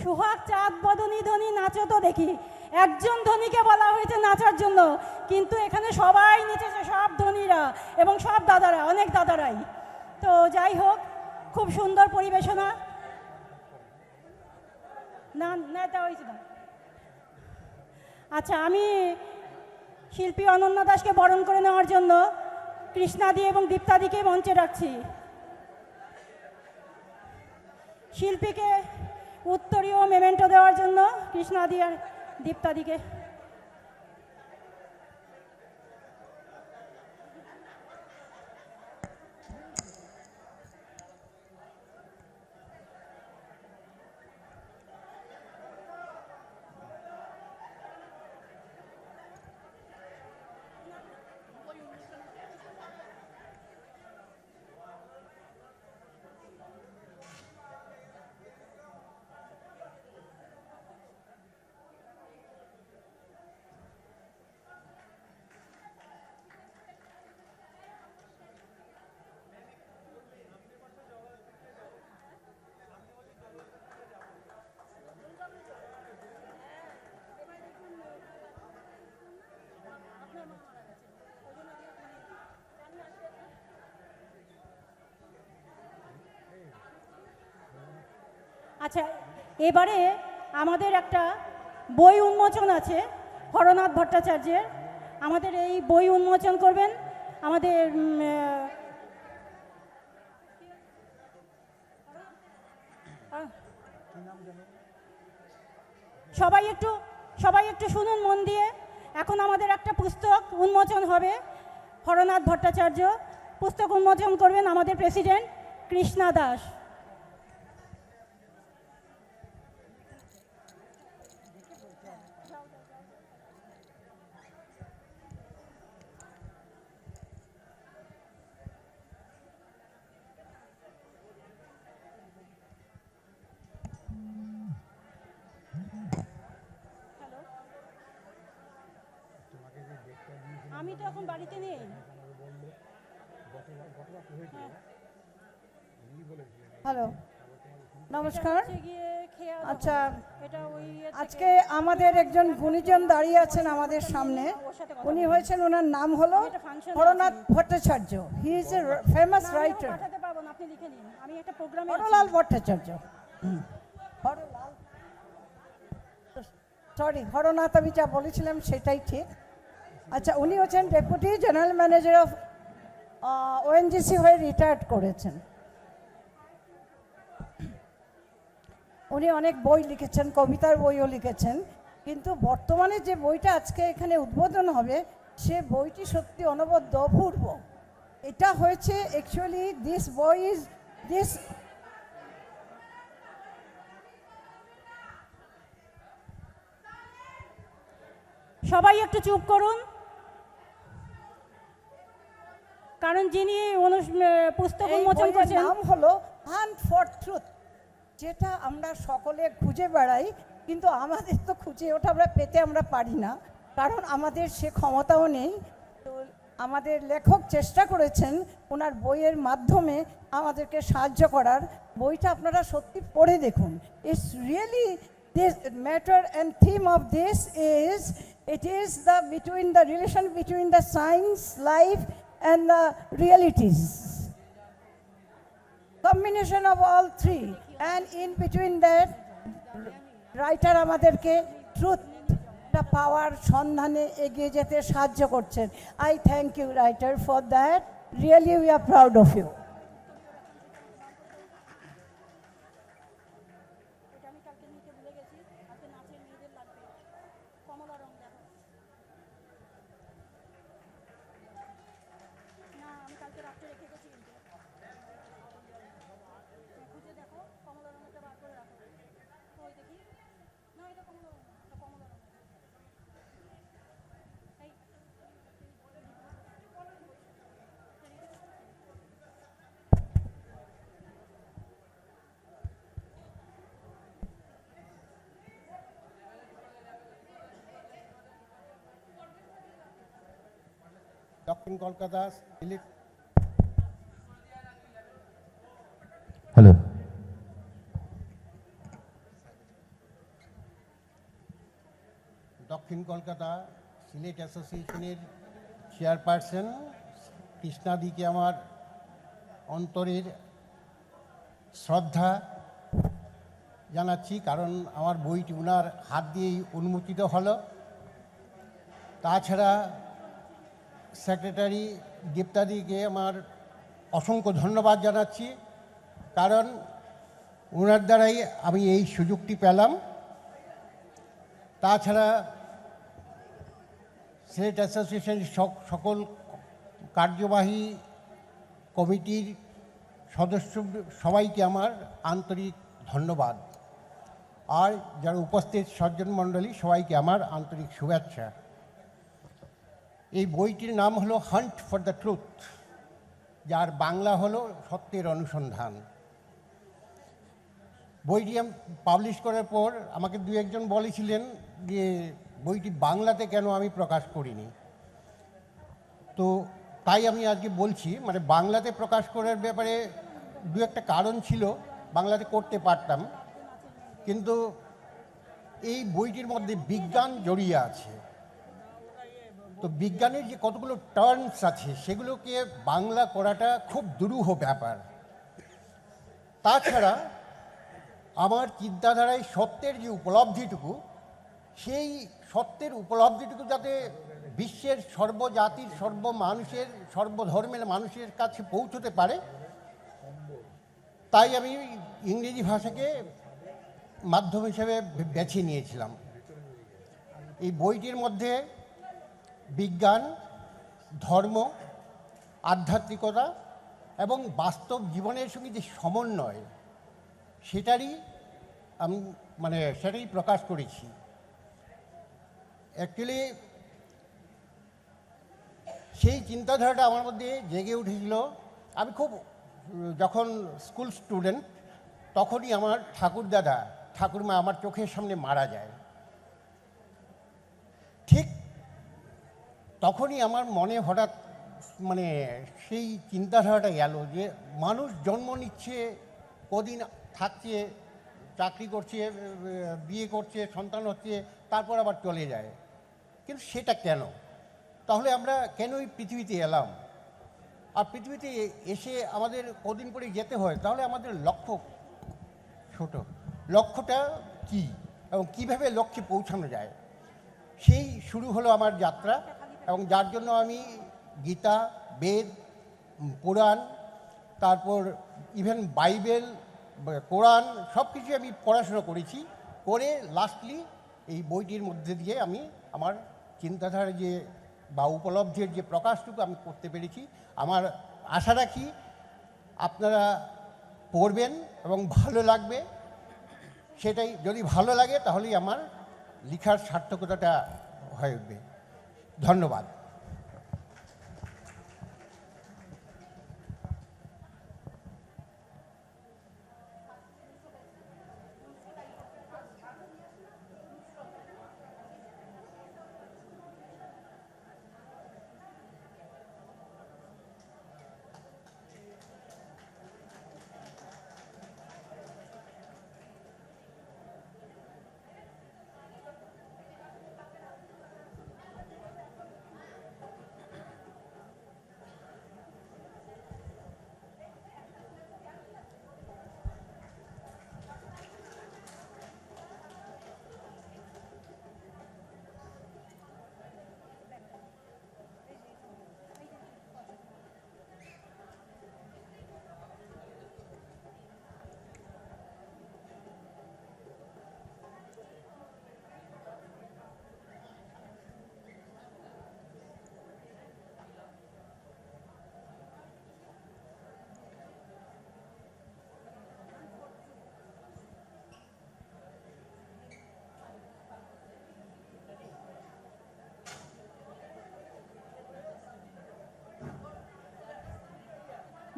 সোহাগ চাঁদ বদনী ধনী নাচো তো দেখি। একজন ধনীকে বলা হয়েছে নাচার জন্য, কিন্তু এখানে সবাই নেচেছে, সব ধনীরা এবং সব দাদারা, অনেক দাদারাই। তো যাই হোক, খুব সুন্দর পরিবেশনা। না না, তা হয়েছে না। আচ্ছা, আমি শিল্পী অনন্যা দাসকে বরণ করে নেওয়ার জন্য কৃষ্ণাদি এবং দীপ্তাদিকে মঞ্চে রাখছি। শিল্পীকে উত্তরীয় মেমেন্টো দেওয়ার জন্য কৃষ্ণাদি আর দীপ্তাদিকে। আচ্ছা, এবারে আমাদের একটা বই উন্মোচন আছে হরনাথ ভট্টাচার্যের। আমাদের এই বই উন্মোচন করবেন আমাদের সবাই একটু শুনুন মন দিয়ে। এখন আমাদের একটা পুস্তক উন্মোচন হবে, হরনাথ ভট্টাচার্য। পুস্তক উন্মোচন করবেন আমাদের প্রেসিডেন্ট কৃষ্ণা দাস। আমি তো এখন বাড়িতে নেই। হ্যালো, নমস্কার। আচ্ছা, আজকে আমাদের একজন গুণীজন দাঁড়িয়ে আছেন আমাদের সামনে। উনি হয়েছেন, ওনার নাম হলো Harnath Bhattacharya. He is a famous writer. Harlal Bhattacharya, sorry Harnath, আমি যা বলেছিলাম সেটাই ঠিক। আচ্ছা, উনি হচ্ছেন deputy general manager of ONGC হয়ে রিটায়ার্ড করেছেন। উনি অনেক বই লিখেছেন, কবিতার বইও লিখেছেন, কিন্তু বর্তমানে যে বইটা আজকে এখানে উদ্বোধন হবে সে বইটি সত্যি অনবদ্য অপূর্ব। এটা হয়েছে অ্যাকচুয়ালি দিস বই ইজ দিস সবাই একটু চুপ করুন, কারণ যিনি পুস্তক উন্মোচন করেছেন নাম হলো হান্ট ফর ট্রুথ, যেটা আমরা সকলে খুঁজে বেড়াই, কিন্তু আমাদের তো খুঁজে ওটা পেতে আমরা পারি না, কারণ আমাদের সে ক্ষমতাও নেই। তো আমাদের লেখক চেষ্টা করেছেন ওনার বইয়ের মাধ্যমে আমাদেরকে সাহায্য করার। বইটা আপনারা সত্যি পড়ে দেখুন। It's really this matter and theme of this is it is the relation between the science, life and the realities, combination of all three, and in between that writer আমাদেরকে ট্রুথ টা পাওয়ার সন্ধানে এগিয়ে যেতে সাহায্য করছেন। I thank you writer for that, really we are proud of you. দক্ষিণ Kolkata hello, দক্ষিণ কলকাতা সিলেট অ্যাসোসিয়েশনের চেয়ারপারসন কৃষ্ণাদিকে আমার অন্তরের শ্রদ্ধা জানাচ্ছি, কারণ আমার বইটি ওনার হাত দিয়েই উন্মোচিত হলো। তাছাড়া সেক্রেটারি দীপ্তাদিকে আমার অসংখ্য ধন্যবাদ জানাচ্ছি, কারণ ওনার দ্বারাই আমি এই সুযোগটি পেলাম। তাছাড়া সিলেট অ্যাসোসিয়েশনের সকল কার্যবাহী কমিটির সদস্য সবাইকে আমার আন্তরিক ধন্যবাদ, আর যারা উপস্থিত সজ্জন মণ্ডলী সবাইকে আমার আন্তরিক শুভেচ্ছা। এই বইটির নাম হলো হান্ট ফর দ্য ট্রুথ, যার বাংলা হলো সত্যের অনুসন্ধান। বইটি পাবলিশ করার পর আমাকে দু একজন বলেছিলেন যে বইটি বাংলাতে কেন আমি প্রকাশ করিনি। তো তাই আমি আজকে বলছি, মানে বাংলাতে প্রকাশ করার ব্যাপারে দু একটা কারণ ছিল, বাংলাতে করতে পারতাম, কিন্তু এই বইটির মধ্যে বিজ্ঞান জড়িয়ে আছে। তো বিজ্ঞানের যে কতগুলো টার্মস আছে সেগুলোকে বাংলা করাটা খুব দুরূহ ব্যাপার। তাছাড়া আমার চিন্তাধারায় সত্যের যে উপলব্ধিটুকু, সেই সত্যের উপলব্ধিটুকু যাতে বিশ্বের সর্বজাতির সর্বমানুষের সর্বধর্মের মানুষের কাছে পৌঁছতে পারে, তাই আমি ইংরেজি ভাষাকে মাধ্যম হিসেবে বেছে নিয়েছিলাম। এই বইটির মধ্যে বিজ্ঞান, ধর্ম, আধ্যাত্মিকতা এবং বাস্তব জীবনের সঙ্গে যে সমন্বয়, সেটারই আমি সেটাই প্রকাশ করেছি। অ্যাকচুয়ালি সেই চিন্তাধারাটা আমার মধ্যে জেগে উঠেছিল। আমি খুব যখন স্কুল স্টুডেন্ট, তখনই আমার ঠাকুরমা আমার চোখের সামনে মারা যায়। ঠিক তখনই আমার মনে হঠাৎ সেই চিন্তাধারাটা গেল যে মানুষ জন্ম নিচ্ছে, কদিন থাকছে, চাকরি করছে, বিয়ে করছে, সন্তান হচ্ছে, তারপর আবার চলে যায়। কিন্তু সেটা কেন? তাহলে আমরা কেনই পৃথিবীতে এলাম? আর পৃথিবীতে এসে আমাদের কদিন পরে যেতে হয়, তাহলে আমাদের লক্ষ্য ছোট। লক্ষ্যটা কি এবং কীভাবে লক্ষ্যে পৌঁছানো যায়, সেই শুরু হলো আমার যাত্রা। এবং যার জন্য আমি গীতা, বেদ, পুরাণ, তারপর ইভেন বাইবেল, কোরআন সব কিছু আমি পড়াশুনো করেছি। করে লাস্টলি এই বইটির মধ্যে দিয়ে আমি আমার চিন্তাধারা যে বা উপলব্ধির যে প্রকাশটুকু আমি করতে পেরেছি। আমার আশা রাখি আপনারা পড়বেন এবং ভালো লাগবে। সেটাই, যদি ভালো লাগে তাহলেই আমার লেখার সার্থকতাটা হয়ে উঠবে। ধন্যবাদ।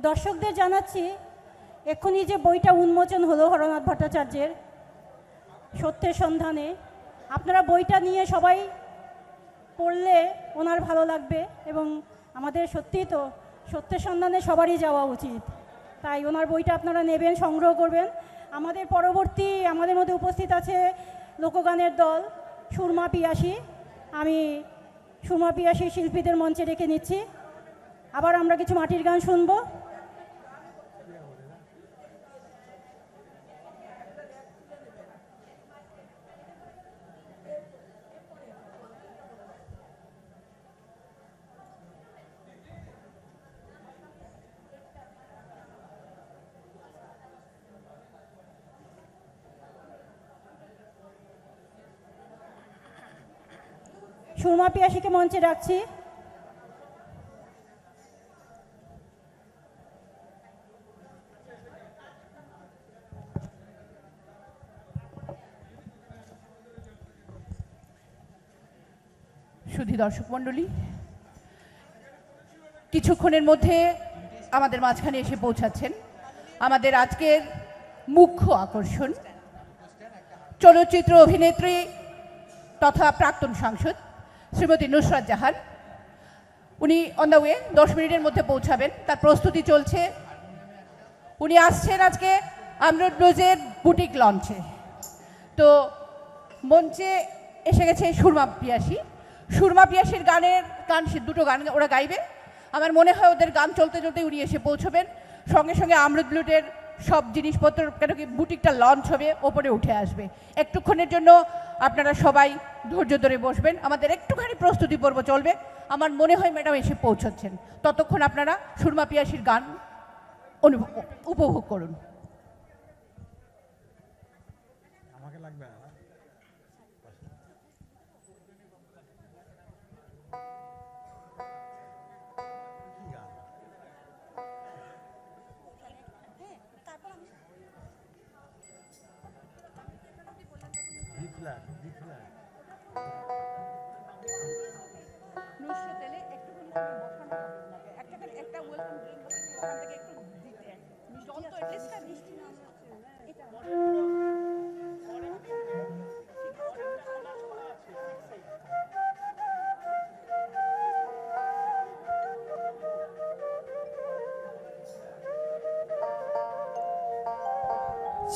দর্শকদের জানাচ্ছি, এক্ষুনি যে বইটা উন্মোচন হলো হরনাথ ভট্টাচার্যের সত্যের সন্ধানে, আপনারা বইটা নিয়ে সবাই পড়লে ওনার ভালো লাগবে। এবং আমাদের সত্যিই তো সত্যের সন্ধানে সবারই যাওয়া উচিত, তাই ওনার বইটা আপনারা নেবেন, সংগ্রহ করবেন। আমাদের মধ্যে উপস্থিত আছে লোকগানের দল সুরমা পিয়াসী, আমি সুরমা পিয়াসী শিল্পীদের মঞ্চে রেখে নিচ্ছি। আবার আমরা কিছু মাটির গান শুনবো। সুরমা পিয়াসীকে মঞ্চে রাখছি। সুধী দর্শক মণ্ডলী, কিছুক্ষণের মধ্যে আমাদের মাঝখানে এসে পৌঁছাচ্ছেন আমাদের আজকের মুখ্য আকর্ষণ, চলচ্চিত্র অভিনেত্রী তথা প্রাক্তন সাংসদ শ্রীমতী নুসরাত জাহান। উনি অন দ্য ওয়ে 10 মিনিটের মধ্যে পৌঁছাবেন, তার প্রস্তুতি চলছে। উনি আসছেন আজকে আমরুদ ব্লুজের বুটিক লঞ্চে। তো মঞ্চে এসে গেছে সুরমা পিয়াসী। সুরমা পিয়াসীর দুটো গান ওরা গাইবে। আমার মনে হয় ওদের গান চলতে চলতে উনি এসে পৌঁছবেন। সঙ্গে সঙ্গে আমরুদ ব্লুটের সব জিনিসপত্র, কেন কি বুটিকটা লঞ্চ হবে, ওপরে উঠে আসবে। একটুক্ষণের জন্য আপনারা সবাই ধৈর্য ধরে বসবেন, আমাদের একটুখানি প্রস্তুতি পর্ব চলবে। আমার মনে হয় ম্যাডাম এসে পৌঁছচ্ছেন, ততক্ষণ আপনারা সুরমা পিয়াসীর গান উপভোগ করুন। আমাকে লাগবে না।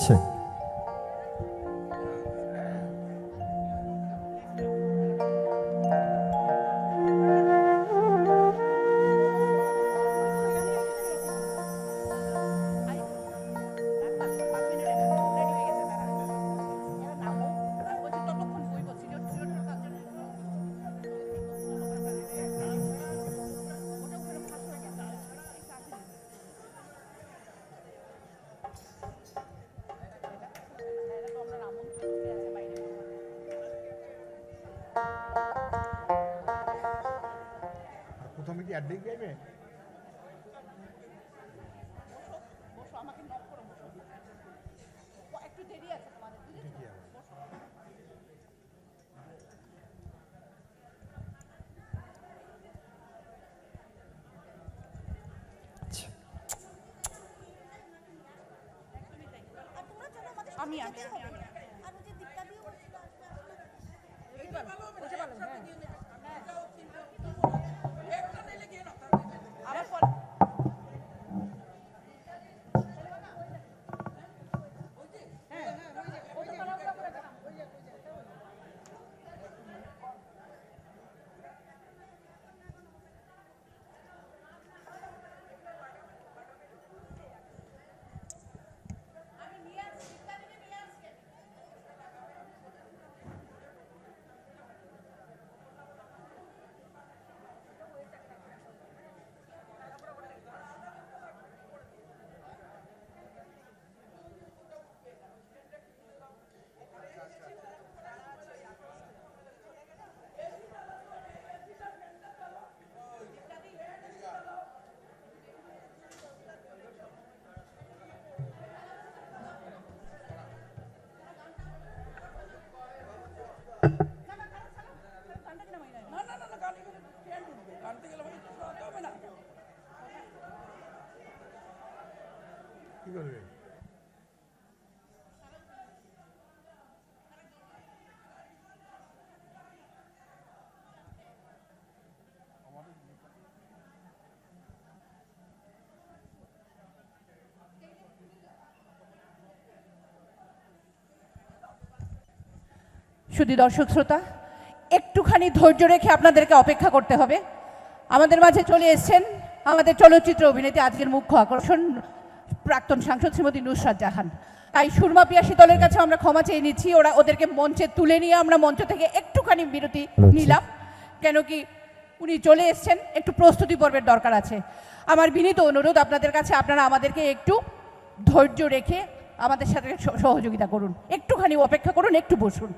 Check. প্রথমে কি অ্যাড্রেস গাইবে? আমি কি করবে? শুধু দর্শক শ্রোতা, একটু একটুখানি ধৈর্য রেখে আপনাদেরকে অপেক্ষা করতে হবে। আমাদের মাঝে চলে এসেছেন আমাদের চলচ্চিত্র অভিনেত্রী, আজকের মুখ্য আকর্ষণ, প্রাক্তন সাংসদ শ্রীমতী নুসরাত জাহান। তাই সুরমা পিয়াসী দলের কাছে আমরা ক্ষমা চেয়ে নিচ্ছি, ওদেরকে মঞ্চে তুলে নিয়ে আমরা মঞ্চ থেকে একটুখানি বিরতি নিলাম, কেন কি উনি চলে এসেছেন, একটু প্রস্তুতি পর্বের দরকার আছে। আমার বিনীত অনুরোধ আপনাদের কাছে, আপনারা আমাদেরকে একটু ধৈর্য রেখে আমাদের সাথে সহযোগিতা করুন, একটুখানি অপেক্ষা করুন, একটু বসুন।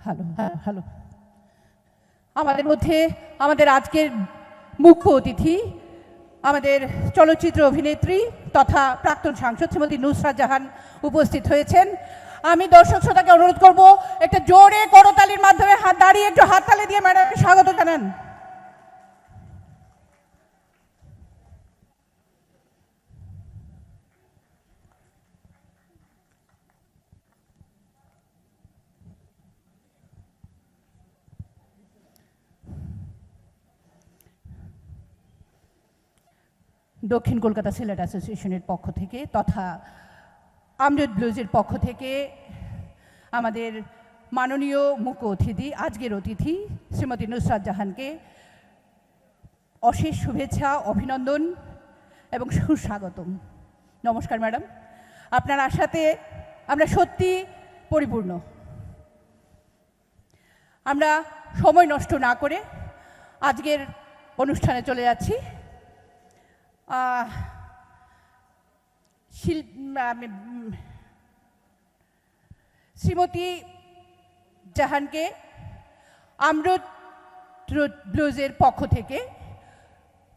হ্যালো, হ্যাঁ হ্যালো। আমাদের মধ্যে আমাদের আজকের মুখ্য অতিথি, আমাদের চলচ্চিত্র অভিনেত্রী তথা প্রাক্তন সাংসদ শ্রীমতী নুসরাত জাহান উপস্থিত হয়েছেন। আমি দর্শক শ্রোতাকে অনুরোধ করব একটা জোরে করতালির মাধ্যমে দাঁড়িয়ে একটু হাততালি দিয়ে ম্যাডামকে স্বাগত জানান। দক্ষিণ কলকাতা সিলেট অ্যাসোসিয়েশনের পক্ষ থেকে তথা আমৃত ব্লুজের পক্ষ থেকে আমাদের মাননীয় মুখ্য অতিথি, আজকের অতিথি শ্রীমতী নুসরাত জাহানকে অশেষ শুভেচ্ছা, অভিনন্দন এবং সুস্বাগতম। নমস্কার ম্যাডাম, আপনার আশাতে আমরা সত্যি পরিপূর্ণ। আমরা সময় নষ্ট না করে আজকের অনুষ্ঠানে চলে যাচ্ছি। শ্রীমতী জাহানকে আমৃত ব্লুজের পক্ষ থেকে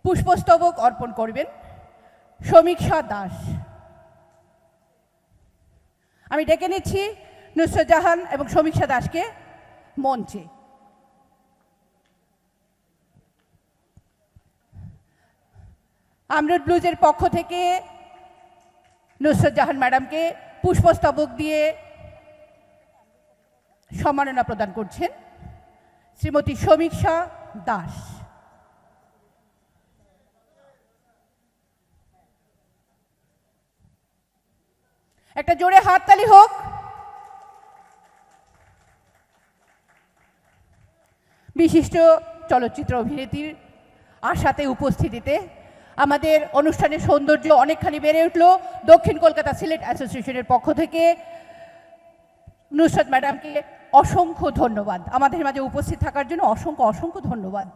পুষ্পস্তবক অর্পণ করবেন সমীক্ষা দাস। আমি ডেকে নিচ্ছি নুসরাত জাহান এবং সমীক্ষা দাসকে মঞ্চে। আমৃত ব্লুজের পক্ষ থেকে নুসরাত জাহান ম্যাডামকে পুষ্পস্তবক দিয়ে সম্মাননা প্রদান করছেন শ্রীমতী সমীক্ষা দাস। একটা জোরে হাততালি হোক। বিশিষ্ট চলচ্চিত্র অভিনেত্রীর আশাতে উপস্থিতিতে আমাদের অনুষ্ঠানের সৌন্দর্য অনেকখানি বেড়ে উঠল। দক্ষিণ কলকাতা সিলেট অ্যাসোসিয়েশনের পক্ষ থেকে নুসরাত ম্যাডামকে অসংখ্য ধন্যবাদ, আমাদের মাঝে উপস্থিত থাকার জন্য অসংখ্য অসংখ্য ধন্যবাদ।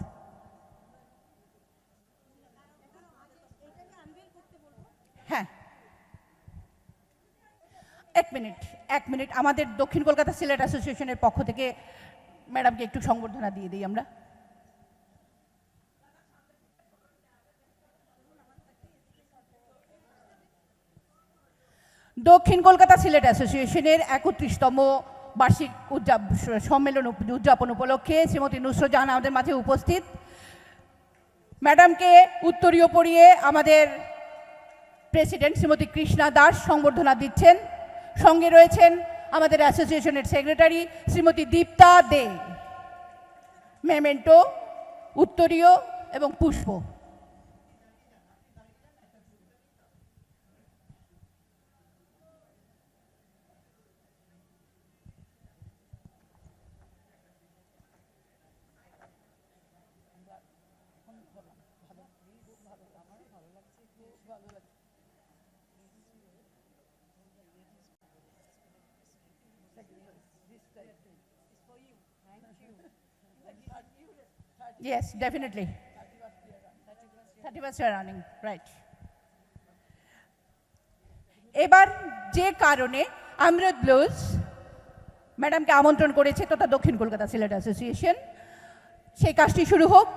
হ্যাঁ, এক মিনিট আমাদের দক্ষিণ কলকাতা সিলেট অ্যাসোসিয়েশনের পক্ষ থেকে ম্যাডামকে একটু সংবর্ধনা দিয়ে দিই আমরা। দক্ষিণ কলকাতা সিলেট অ্যাসোসিয়েশনের 31তম বার্ষিক সম্মেলন উদযাপন উপলক্ষে শ্রীমতী নুসরাত জাহান আমাদের মাঝে উপস্থিত। ম্যাডামকে উত্তরীয় পরিয়ে আমাদের প্রেসিডেন্ট শ্রীমতী কৃষ্ণা দাস সংবর্ধনা দিচ্ছেন। সঙ্গে রয়েছেন আমাদের অ্যাসোসিয়েশনের সেক্রেটারি শ্রীমতী দীপ্তা দে। মেমেন্টো, উত্তরীয় এবং পুষ্প। Yes, definitely. 31st year running, right. এবার যে কারণে আমৃত ব্লুজ ম্যাডামকে আমন্ত্রণ করেছে তথা দক্ষিণ কলকাতা সিলেট অ্যাসোসিয়েশন, সেই কাজটি শুরু হোক।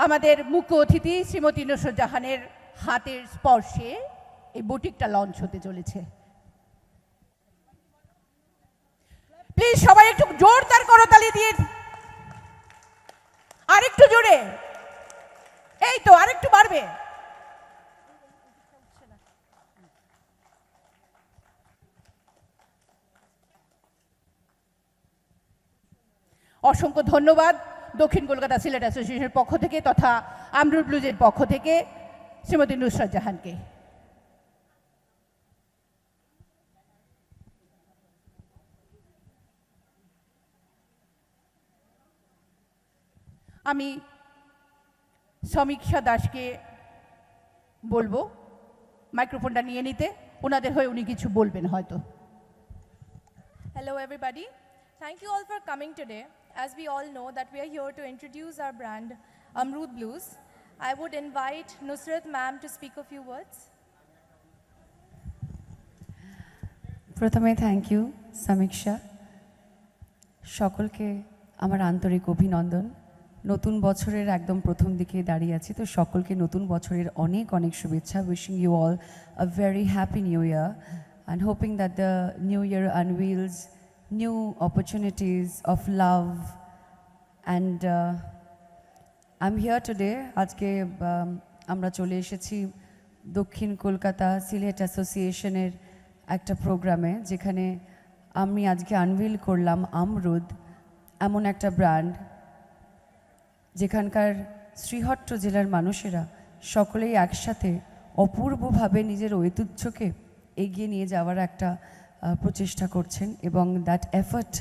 আমাদের মুখ্য অতিথি শ্রীমতী নুসরাত জাহানের হাতের স্পর্শে এই বুটিকটা লঞ্চ হতে চলেছে। প্লিজ সবাই একটু জোরদার করতালি দিয়ে আরেকটু জোরে, এই তো আরেকটু বাড়বে। অসংখ্য ধন্যবাদ দক্ষিণ কলকাতা সিলেট অ্যাসোসিয়েশনের পক্ষ থেকে তথা আমরুদ ব্লুজের পক্ষ থেকে শ্রীমতী নুসরাত জাহানকে। আমি সমীক্ষা দাসকে বলবো মাইক্রোফোনটা নিয়ে নিতে, ওনাদের হয়ে উনি কিছু বলবেন হয়তো। Hello everybody. Thank you all for coming today. As we all know that we are here to introduce our brand Amrud Blues. I would invite Nusrat ma'am to speak a few words. প্রথমে thank you সমীক্ষা, সকলকে আমার আন্তরিক অভিনন্দন। নতুন বছরের একদম প্রথম দিকে দাঁড়িয়ে আছি, তো সকলকে নতুন বছরের অনেক অনেক শুভেচ্ছা। Wishing you all a very happy new year and hoping that the new year unveils new opportunities of love and I am here today. আজকে আমরা চলে এসেছি দক্ষিণ কলকাতা সিলেট অ্যাসোসিয়েশনের একটা প্রোগ্রামে, যেখানে আমি আজকে আনভিল করলাম আমরুদ, এমন একটা ব্র্যান্ড যেখানকার শ্রীহট্ট জেলার মানুষেরা সকলেই একসাথে অপূর্বভাবে নিজের ঐতিহ্যকে এগিয়ে নিয়ে যাওয়ার একটা প্রচেষ্টা করছেন, এবং that effort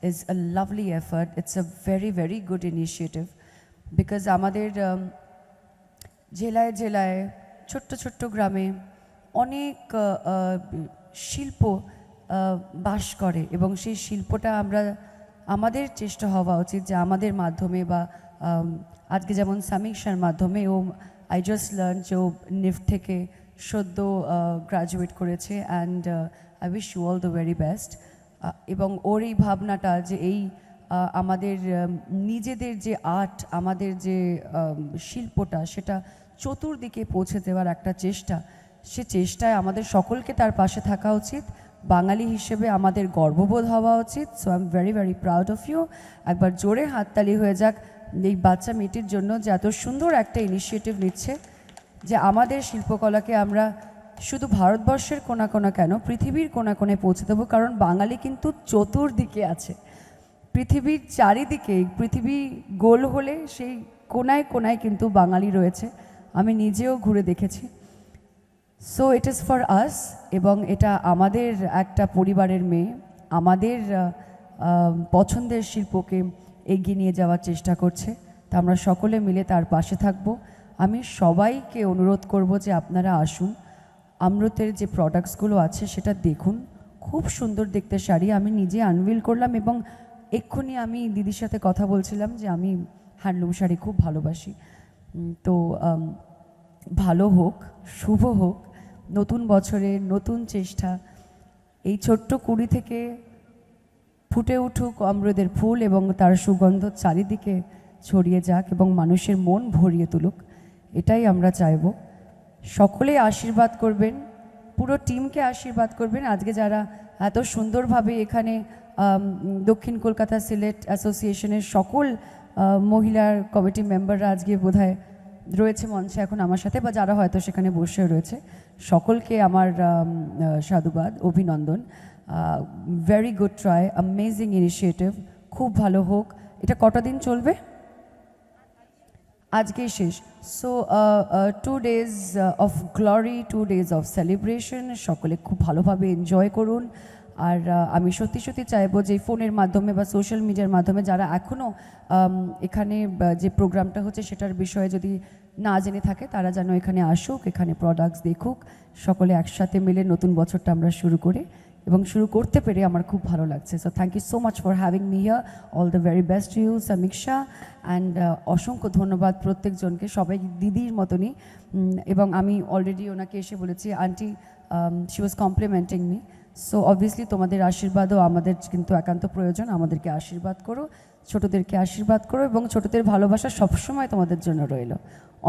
is a lovely effort. It's a very very good initiative, because আমাদের জেলায় জেলায় ছোট্ট ছোট্ট গ্রামে অনেক শিল্প বাস করে, এবং সেই শিল্পটা আমাদের চেষ্টা হওয়া উচিত যে আমাদের মাধ্যমে বা আজকে যেমন সমীক্ষার মাধ্যমে আই জাস্ট লার্ন যে ও নিফট থেকে সদ্য গ্রাজুয়েট করেছে, and I wish you all the very best. এবং ওর এই ভাবনাটা যে এই আমাদের নিজেদের যে আর্ট, আমাদের যে শিল্পটা, সেটা চতুর্দিকে পৌঁছে দেওয়ার একটা চেষ্টা, সে চেষ্টায় আমাদের সকলকে তার পাশে থাকা উচিত। বাঙালি হিসেবে আমাদের গর্ববোধ হওয়া উচিত। So I am very very proud of you. একবার জোরে হাততালি হয়ে যাক এই বাচ্চা মেয়েটির জন্য, যে এত সুন্দর একটা ইনিশিয়েটিভ নিচ্ছে, যে আমাদের শিল্পকলাকে আমরা শুধু ভারতবর্ষের কোনা কোনা কেন, পৃথিবীর কোনা কোণে পৌঁছে দেবো। কারণ বাঙালি কিন্তু চতুর্দিকে আছে, পৃথিবীর চারিদিকে। পৃথিবী গোল হলে সেই কোনায় কোনায় কিন্তু বাঙালি রয়েছে, আমি নিজেও ঘুরে দেখেছি। So it is for us, এবং এটা আমাদের একটা পরিবারের মেয়ে, আমাদের পছন্দের শিল্পকে এগিয়ে নিয়ে যাওয়ার চেষ্টা করছে, তা আমরা সকলে মিলে তার পাশে থাকব। আমি সবাইকে অনুরোধ করব যে আপনারা আসুন, আমরুতের যে প্রোডাক্টসগুলো আছে সেটা দেখুন। খুব সুন্দর দেখতে শাড়ি, আমি নিজে আনভিল করলাম, এবং এক্ষুনি আমি দিদির সাথে কথা বলছিলাম যে আমি হ্যান্ডলুম শাড়ি খুব ভালোবাসি। তো ভালো হোক, শুভ হোক, নতুন বছরে নতুন চেষ্টা, এই ছোট্ট কুড়ি থেকে ফুটে উঠুক আমরুদের ফুল, এবং তার সুগন্ধ চারিদিকে ছড়িয়ে যাক এবং মানুষের মন ভরিয়ে তুলুক, এটাই আমরা চাইব। সকলেই আশীর্বাদ করবেন, পুরো টিমকে আশীর্বাদ করবেন। আজকে যারা এত সুন্দরভাবে এখানে দক্ষিণ কলকাতা সিলেট অ্যাসোসিয়েশনের সকল মহিলার কমিটি মেম্বাররা আজকে বোধহয় রয়েছে মঞ্চে এখন আমার সাথে, বা যারা হয়তো সেখানে বসে রয়েছে, সকলকে আমার সাধুবাদ, অভিনন্দন। Very good try, amazing initiative, খুব ভালো হোক। এটা কটা দিন চলবে? আজকেই শেষ। So 2 days of glory, 2 days of celebration, সকলে খুব ভালোভাবে এনজয় করুন। আর আমি সত্যি সত্যি চাইবো যে ফোনের মাধ্যমে বা সোশ্যাল মিডিয়ার মাধ্যমে যারা এখনও এখানে যে প্রোগ্রামটা হচ্ছে সেটার বিষয়ে যদি না জেনে থাকে, তারা যেন এখানে আসুক, এখানে প্রোডাক্টস দেখুক, সকলে একসাথে মিলে নতুন বছরটা আমরা শুরু করি, এবং শুরু করতে পেরে আমার খুব ভালো লাগছে। So thank you so much for having me here. All the very best to you Samiksha, and অসংখ্য ধন্যবাদ প্রত্যেকজনকে, সবাই দিদির মতনই। এবং আমি অলরেডি ওনাকে এসে বলেছি, aunty she was complimenting me. So obviously তোমাদের আশীর্বাদও আমাদের কিন্তু একান্ত প্রয়োজন। আমাদেরকে আশীর্বাদ করো, ছোটদেরকে আশীর্বাদ করো, এবং ছোটদের ভালোবাসা সবসময় তোমাদের জন্য রইল।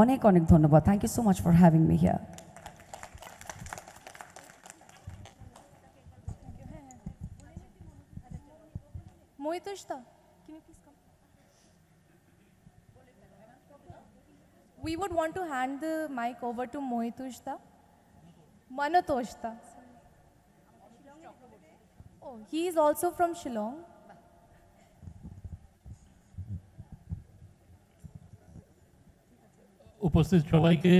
অনেক অনেক ধন্যবাদ। Thank you so much for having me here. Mohitushta, can you please come? we would want to hand the mic over to Mohitushta. Manatoshta. Oh, he is also from Shillong. উপস্থিত সবাইকে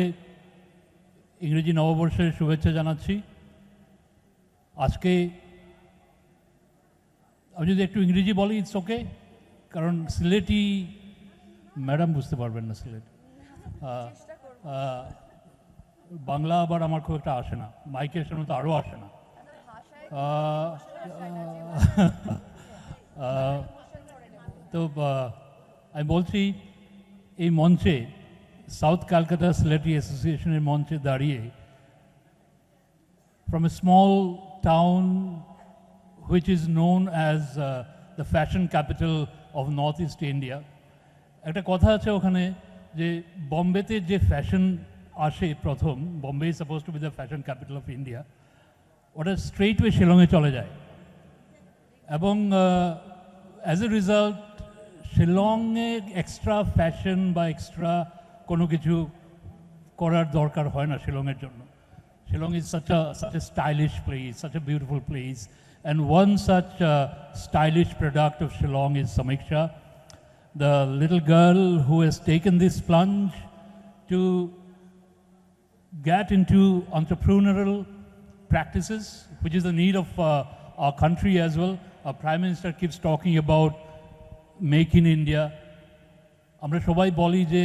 ইংরেজি নববর্ষের শুভেচ্ছা জানাচ্ছি। আজকে আমি যদি একটু ইংরেজি বলি ইটস ওকে, কারণ সিলেটি ম্যাডাম বুঝতে পারবেন না সিলেট, বাংলা আবার আমার খুব একটা আসে না, মাইকের সামনে তো আরও আসে না। তো আমি বলছি এই মঞ্চে সাউথ ক্যালকাটা সিলেটি অ্যাসোসিয়েশনের মঞ্চে দাঁড়িয়ে, from a small town which is known as the fashion capital of Northeast India, একটা কথা আছে ওখানে যে বম্বেতে যে ফ্যাশন আসে প্রথম, Bombay is suppose two B the fashion capital of India, ওটা স্ট্রেইট ওয়ে শিলংয়ে চলে যায়। এবং অ্যাজ এ রেজাল্ট শিলংয়ে এক্সট্রা ফ্যাশন বা এক্সট্রা কোনো কিছু করার দরকার হয় না শিলংয়ের জন্য। Shillong is such a stylish place, such a beautiful place. And one such stylish product of Shillong is Samiksha, the little girl who has taken this plunge to get into entrepreneurial practices, which is the need of our country as well. Our Prime Minister keeps talking about Make in India. Amra shobai boli je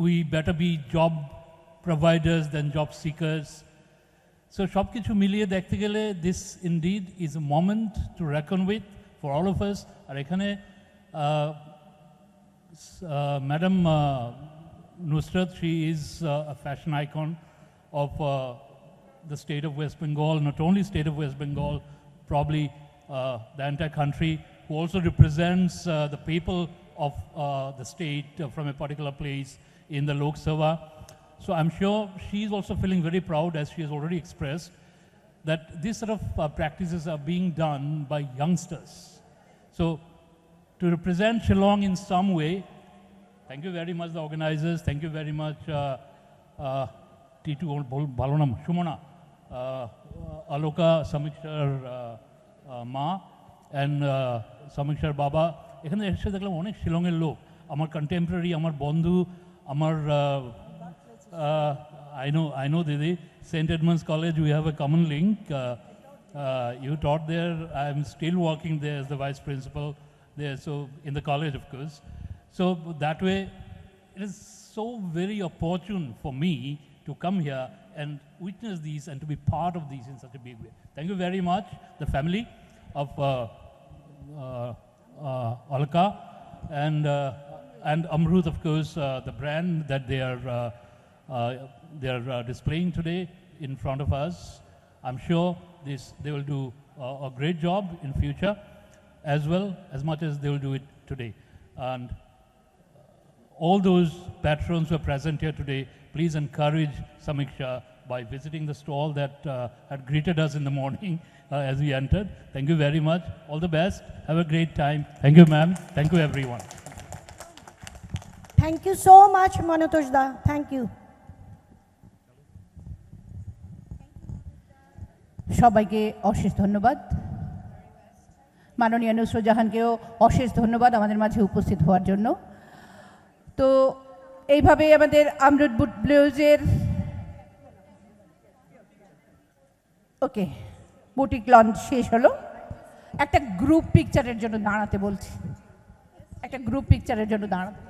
we better be job providers than job seekers. So সব কিছু মিলিয়ে দেখতে গেলে this indeed is a moment to reckon with for all of us. আর এখানে Madam Nusrat, she is a fashion icon of the state of West Bengal, not only state of West Bengal, probably the entire country, who also represents the people of the state from a particular place in the Lok Sabha. So I'm sure she's also feeling very proud, as she has already expressed, that these sort of practices are being done by youngsters. So to represent Shillong in some way, thank you very much the organizers, thank you very much T2 Balonam, Shumona, Aloka, Samikshar Ma and Samikshar Baba. এখানে এসে দেখলাম অনেক শিলংয়ের লোক, আমার contemporary, আমার বন্ধু, আমার I know Didi, St. Edmund's College, we have a common link. You taught there, I'm still working there as the vice principal there, so in the college of course. So that way, it is so very opportune for me to come here and witness these and to be part of these in such a big way. Thank you very much, the family of Alka and Amrut, of course, the brand that they are displaying today in front of us. I'm sure they will do a great job in future as well, as much as they will do it today. And all those patrons who are present here today, please encourage Samiksha by visiting the stall that had greeted us in the morning as we entered. Thank you very much. All the best. Have a great time. Thank you, ma'am. Thank you, everyone. Thank you so much, Manatoshda. Thank you. সবাইকে অশেষ ধন্যবাদ। মাননীয় নুসরত জাহানকেও অশেষ ধন্যবাদ আমাদের মাঝে উপস্থিত হওয়ার জন্য। তো এইভাবে আমাদের আমরুদ ব্লুজের ওকে বুটিক লঞ্চ শেষ হলো। একটা গ্রুপ পিকচারের জন্য দাঁড়াতে বলছি, একটা গ্রুপ পিকচারের জন্য দাঁড়াতে।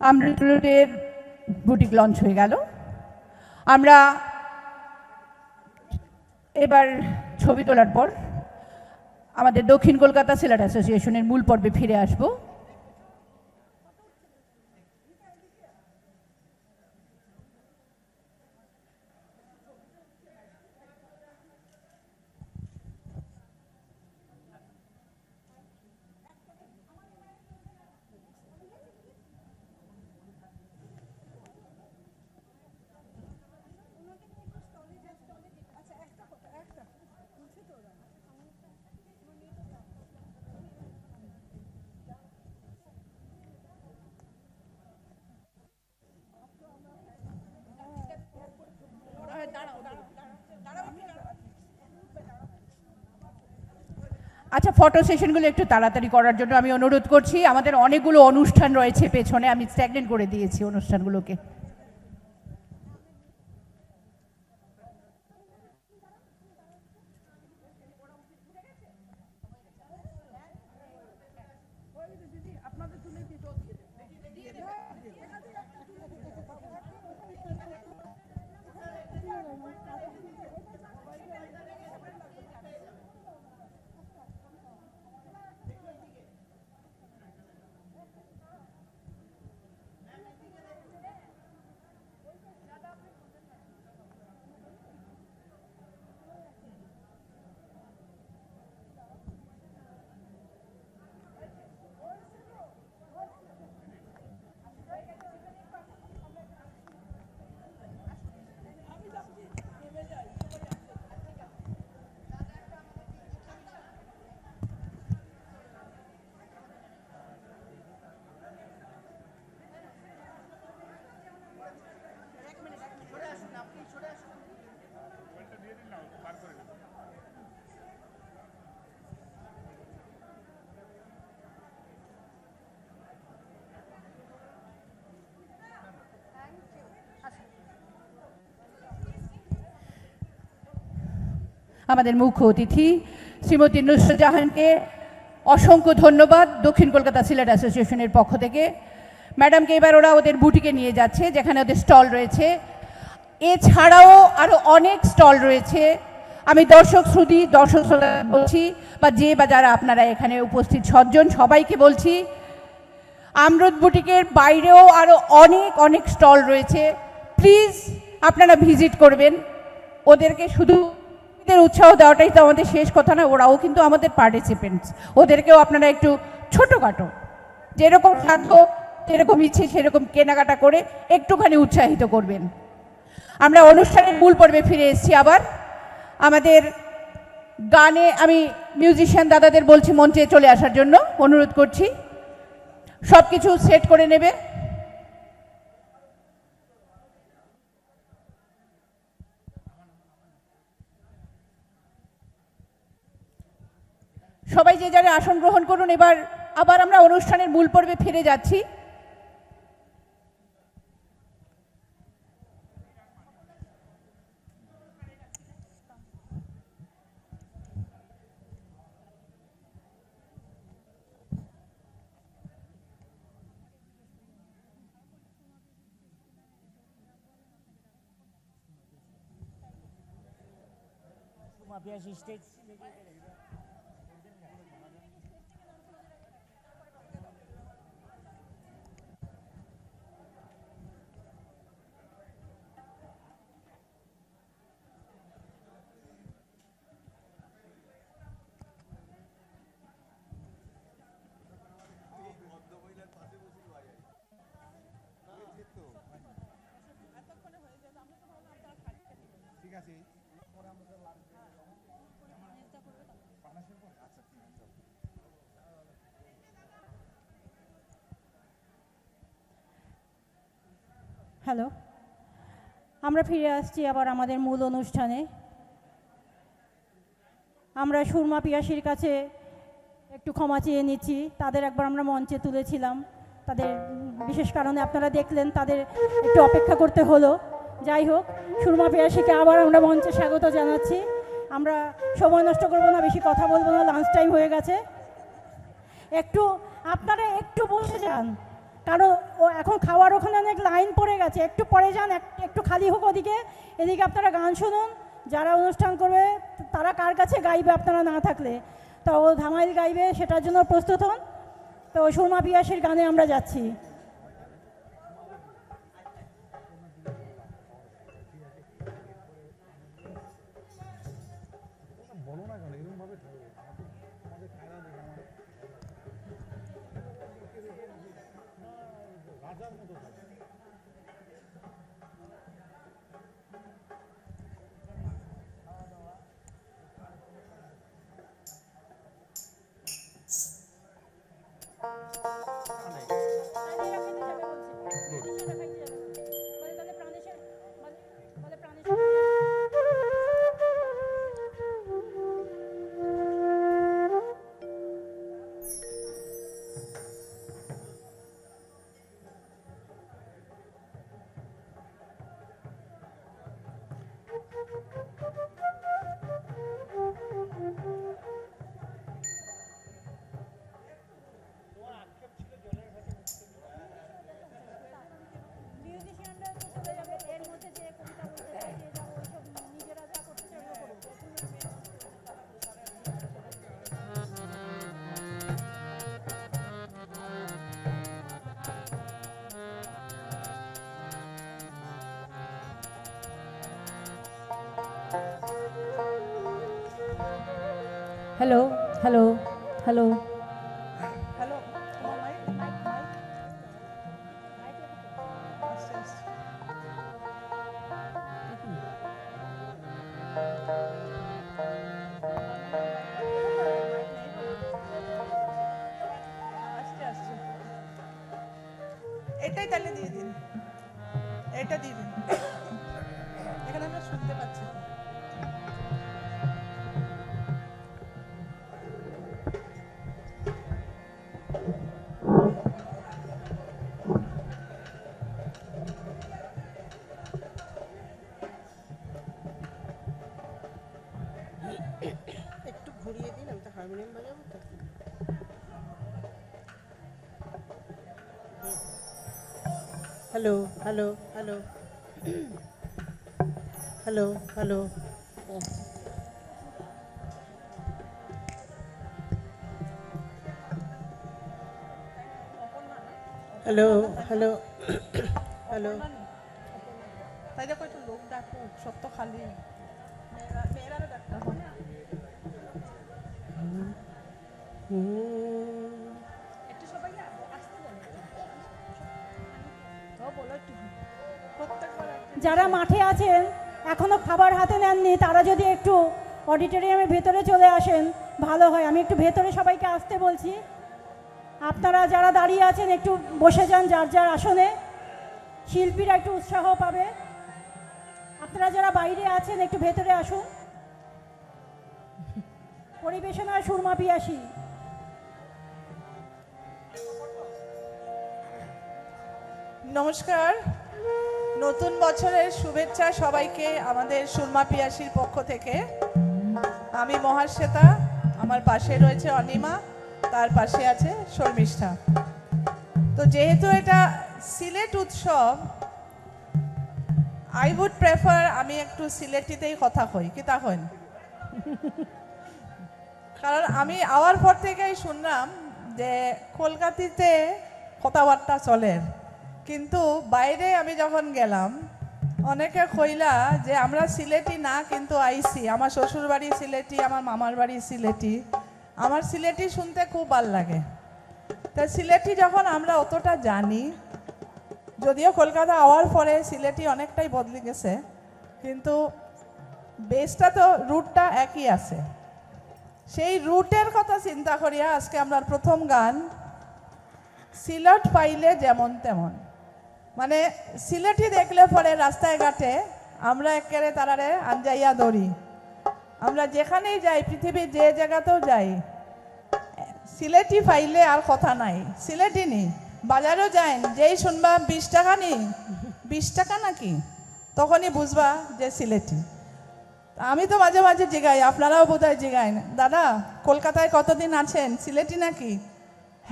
আমৃত রোডের বুটিক লঞ্চ হয়ে গেল। আমরা এবার ছবি তোলার পর আমাদের দক্ষিণ কলকাতা সেলার অ্যাসোসিয়েশনের মূল পর্বে ফিরে আসব। আচ্ছা, ফটো সেশনগুলো একটু তাড়াতাড়ি করার জন্য আমি অনুরোধ করছি। আমাদের অনেকগুলো অনুষ্ঠান রয়েছে পেছনে, আমি স্ট্যাগনেন্ট করে দিয়েছি অনুষ্ঠানগুলোকে। আমাদের মুখ্য অতিথি শ্রীমতী নুসরাত জাহানকে অসংখ্য ধন্যবাদ দক্ষিণ কলকাতা সিলেট অ্যাসোসিয়েশনের পক্ষ থেকে। ম্যাডামকে এবার ওরা ওদের বুটিকে নিয়ে যাচ্ছে, যেখানে ওদের স্টল রয়েছে। এছাড়াও আরও অনেক স্টল রয়েছে। আমি দর্শক শ্রোতা বলছি, বা যারা আপনারা এখানে উপস্থিত সজ্জন সবাইকে বলছি, আমরুদ বুটিকের বাইরেও আরও অনেক স্টল রয়েছে। প্লিজ আপনারা ভিজিট করবেন। ওদেরকে শুধু উৎসাহ দেওয়াটাই তো আমাদের শেষ কথা না, ওরাও কিন্তু আমাদের পার্টিসিপেন্টস। ওদেরকেও আপনারা একটু ছোটোখাটো যেরকম সাধ্য যেরকম ইচ্ছে সেরকম কেনাকাটা করে একটুখানি উৎসাহিত করবেন। আমরা অনুষ্ঠানের মূল পর্বে ফিরে এসেছি আবার। আমাদের গানে আমি মিউজিশিয়ান দাদাদের বলছি মঞ্চে চলে আসার জন্য অনুরোধ করছি, সব কিছু সেট করে নেবে। সবাই যে যারা আসন গ্রহণ করুন। এবার আবার আমরা অনুষ্ঠানের মূল পর্বে ফিরে যাচ্ছি। হ্যালো, আমরা ফিরে আসছি আবার আমাদের মূল অনুষ্ঠানে। আমরা সুরমা পিয়াসীর কাছে একটু ক্ষমা চেয়ে নিচ্ছি। তাদের একবার আমরা মঞ্চে তুলেছিলাম, তাদের বিশেষ কারণে আপনারা দেখলেন তাদের একটু অপেক্ষা করতে হলো। যাই হোক, সুরমা পিয়াসীকে আবার আমরা মঞ্চে স্বাগত জানাচ্ছি। আমরা সময় নষ্ট করবো না, বেশি কথা বলবো না, লাঞ্চ টাইম হয়ে গেছে। আপনারা একটু বসে যান, কারণ ও এখন খাওয়ার ওখানে অনেক লাইন পড়ে গেছে, একটু পরে যান, একটু খালি হোক ওদিকে, এদিকে আপনারা গান শুনুন, যারা অনুষ্ঠান করবে তারা কার কাছে গাইবে আপনারা না থাকলে, তো ও ধামাইল গাইবে, সেটার জন্য প্রস্তুত হন। তো সুরমা পিয়াসীর গানে আমরা যাচ্ছি। বলো না কেন এরকম ভাবে থাকবে আমাদের খায়রা দেখে আমার রাজার মতো থাকে। হ্যালো হ্যালো হ্যালো হ্যালো, তোমার মাইক মাইক মাইক আস্তে আস্তে। আস্তে আস্তে এটাই তাহলে দিয়ে দিন, এটা দিয়ে দিন, এখানে আমরা শুনতে পাচ্ছি তো। একটু ঘুরিয়ে দিন, আমি তো হারমোনিয়াম বাজাবো তো। Hello hello hello hello hello hello hello hello তাই দেখো একটু লোক ডাকো, সব তো খালি, মেয়েরারও ডাকতে হবে। একটু সবাই আসতে বলো, বলো একটু প্রত্যেকবার যারা মাঠে আছেন এখনো খাবার হাতে নেননি, তারা যদি একটু অডিটোরিয়ামের ভেতরে চলে আসেন ভালো হয়। আমি একটু ভেতরে সবাইকে আসতে বলছি। আপনারা যারা দাঁড়িয়ে আছেন একটু বসে যান যার যার আসনে, শিল্পীরা একটু উৎসাহ পাবে। আপনারা যারা বাইরে আছেন একটু ভেতরে আসুন। পরিবেশনা সুরমা পিয়াসী। নমস্কার, নতুন বছরের শুভেচ্ছা সবাইকে আমাদের সুরমা পিয়াসীর পক্ষ থেকে। আমি মহাশ্বেতা, আমার পাশে রয়েছে অনিমা, তার পাশে আছে শর্মিষ্ঠা। তো যেহেতু এটা সিলেট উৎসব, আই উড প্রেফার আমি একটু সিলেটিতেই কথা কই, কি তা হইন? কারণ আমি আওয়ার পর থেকেই শুনলাম যে কলকাতাতে কথাবার্তা চলে, কিন্তু বাইরে আমি যখন গেলাম অনেকে কইলা যে আমরা সিলেটি না, কিন্তু আইসি, আমার শ্বশুর বাড়ি সিলেটি, আমার মামার বাড়ি সিলেটি, আমার সিলেটি শুনতে খুব ভালো লাগে। তা সিলেটি যখন আমরা অতটা জানি, যদিও কলকাতা আওয়ার পরে সিলেটি অনেকটাই বদলে গেছে, কিন্তু বেসটা তো রুটটা একই আছে। সেই রুটের কথা চিন্তা করিয়া আজকে আমরা প্রথম গান সিলেট পাইলে যেমন তেমন, মানে সিলেটি দেখলে পরে রাস্তায় ঘাটে আমরা একেবারে তারারে আঞ্জাইয়া ধরি। আমরা যেখানেই যাই, পৃথিবীর যে জায়গাতেও যাই, সিলেটি পাইলে আর কথা নাই, সিলেটি নি। বাজারও যাইন, যেই শুনবা 20 টাকা নি, 20 টাকা নাকি, তখনই বুঝবা যে সিলেটি। আমি তো মাঝে মাঝে জিগাই, আপনারাও বোধহয় জিগাইন, দাদা কলকাতায় কতদিন আছেন, সিলেটি নাকি?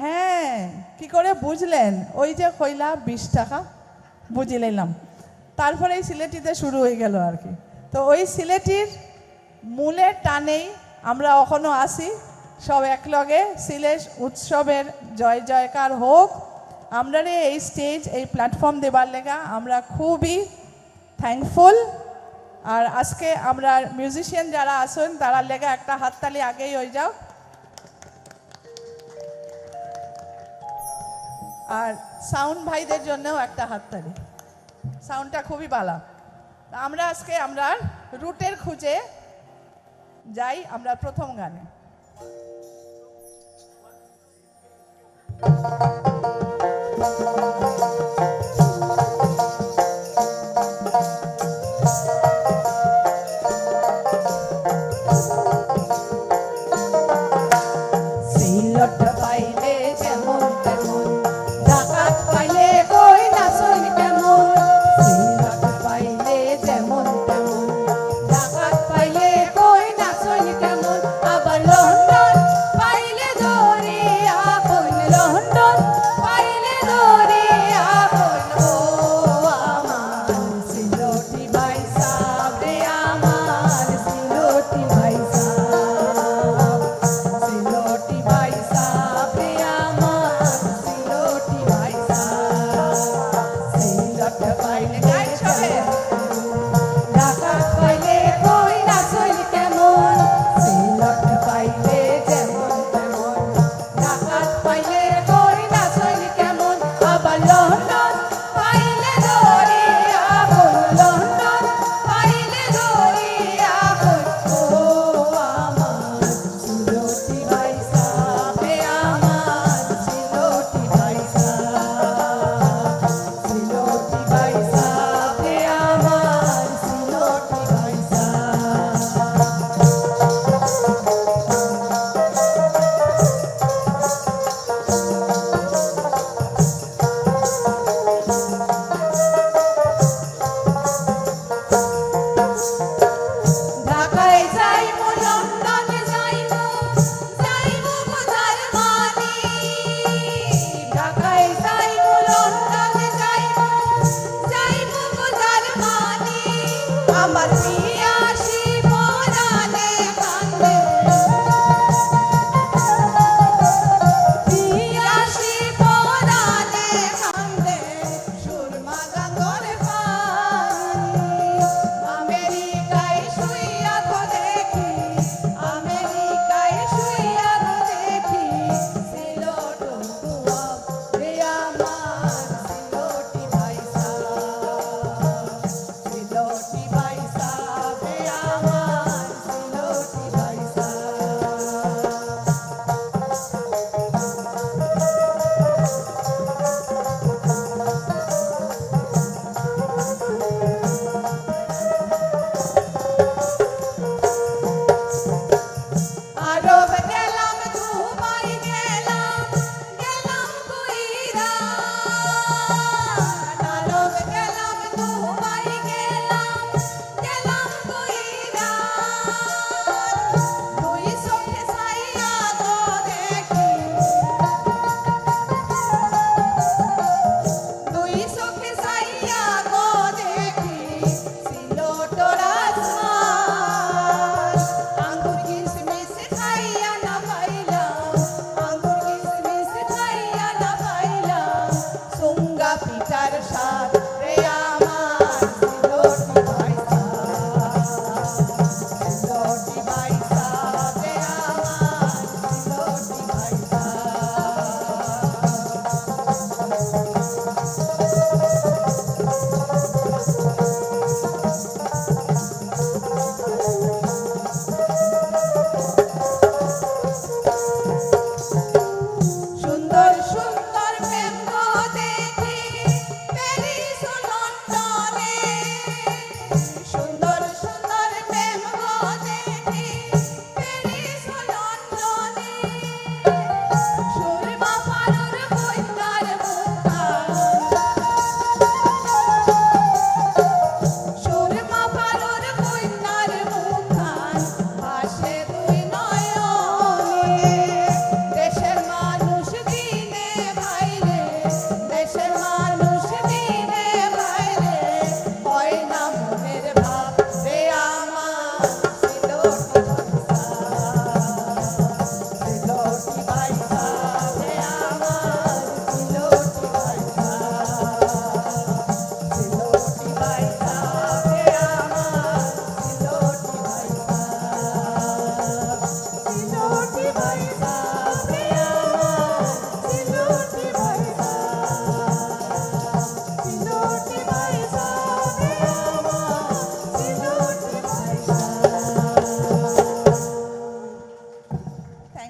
হ্যাঁ, কি করে বুঝলেন? ওই যে কইলা 20 টাকা বুঝে নিলাম, তারপরে এই সিলেটিতে শুরু হয়ে গেল আর কি। তো ওই সিলেটির মূলের টানেই আমরা এখনো আসি সব একলগে। সিলেট উৎসবের জয় জয়কার হোক। আমরা এই স্টেজ, এই প্ল্যাটফর্ম দেবার লেগা আমরা খুবই থ্যাঙ্কফুল। আর আজকে আমরা মিউজিশিয়ান যারা আসেন তারা লেগা একটা হাততালি আগেই হয়ে যাও। আর সাউন্ড ভাইদের জন্যও একটা হাততালি, সাউন্ডটা খুবই ভালো। আমরা আজকে আমরা রুটের খুঁজে যাই আমরা প্রথম গানে। সিলট পাইলে যেমন তেমন, ডাকাত পাইলে কই নাচন কেমন। সিলট পাইলে যেমন তেমন, ডাকাত পাইলে কই নাচন কেমন। আবার লন্ডন পাইলে দরিয়া কই, লন্ডন পাইলে দরিয়া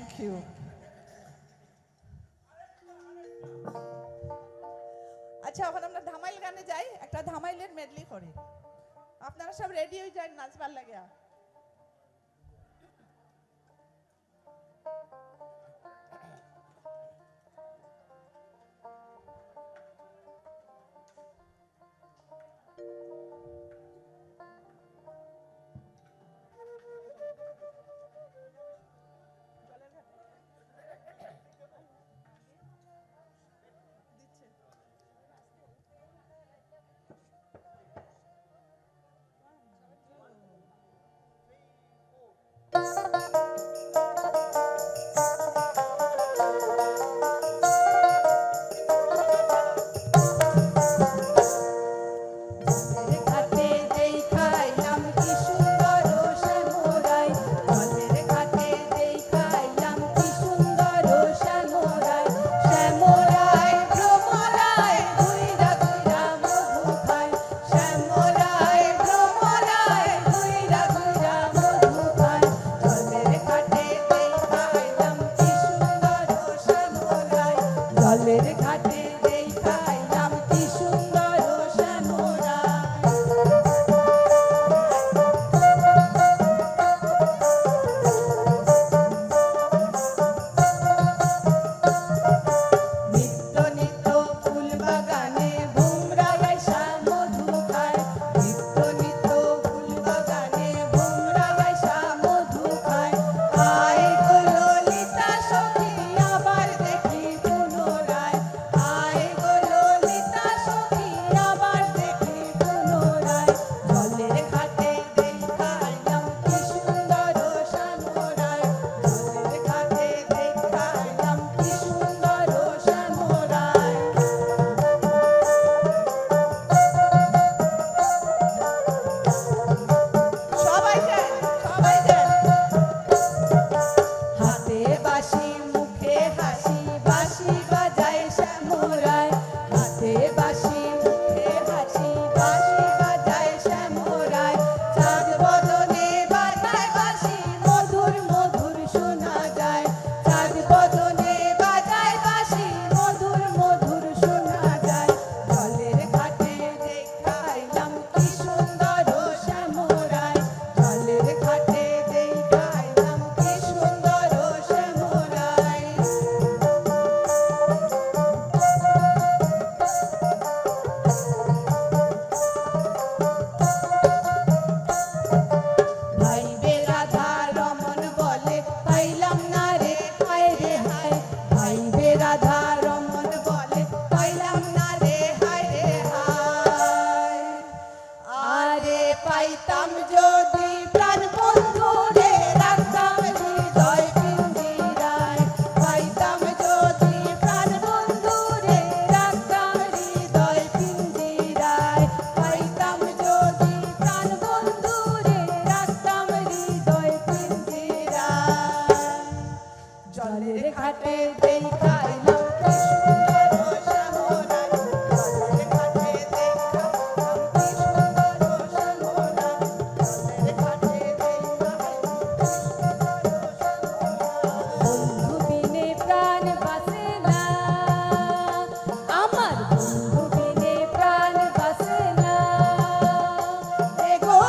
থ্যাংক ইউ। আচ্ছা, এখন আমরা ধামাইল গানে যাই, একটা ধামাইলের মেডলি করি। আপনারা সব রেডি হয়ে যান নাচবার লাগে।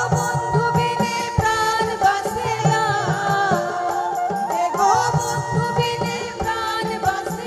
বন্ধু বিনে প্রাণ বাঁচে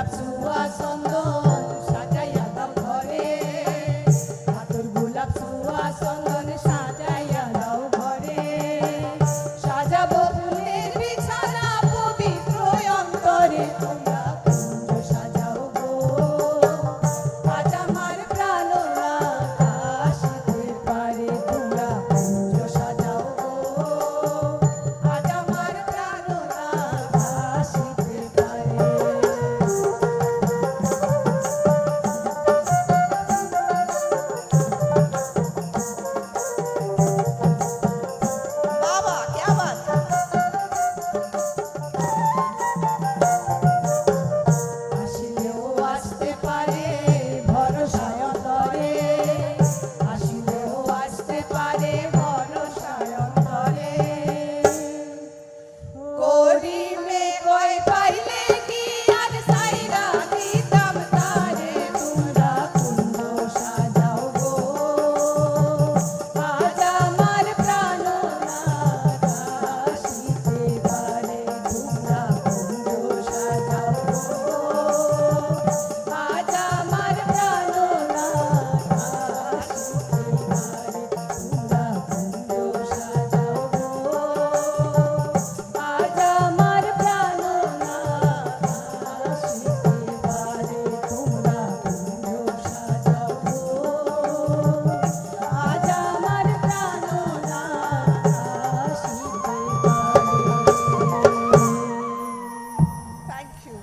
গোলাপ সুয়া চন্দন সাজাইয়া দাও ঘরে আতর গোলাপ সুয়া চন্দন সাজাইয়া দাও ঘরে সাজাবো ফুলের বিছানা পবিত্র অন্তরে তোমরা কুঞ্জ সাজাও গো আজ আমার প্রাণনা আসিতে পারে তোমরা কুঞ্জ সাজাও গো আজ আমার প্রাণনা আসিতে পারে বাবা क्या बात আসিলেও আসতে পারে ভরসায় অন্তরে আসিলেও আসতে পারে ভরসায় অন্তরে করিমে কই পাইলে কি আর সাইরা দিতাম তারে তোমরা কুঞ্জ সাজাও গো আজ আমার প্রাণনা আসিতে পারে তোমরা কুঞ্জ সাজাও গো আজ আমার প্রাণনা আসিতে পারে তোমরা কুঞ্জ সাজাও গো আজ আমার প্রাণনা আসিতে পারে তোমরা কুঞ্জ সাজাও গো আজ আমার প্রাণনা আসিতে পারে থ্যাংক ইউ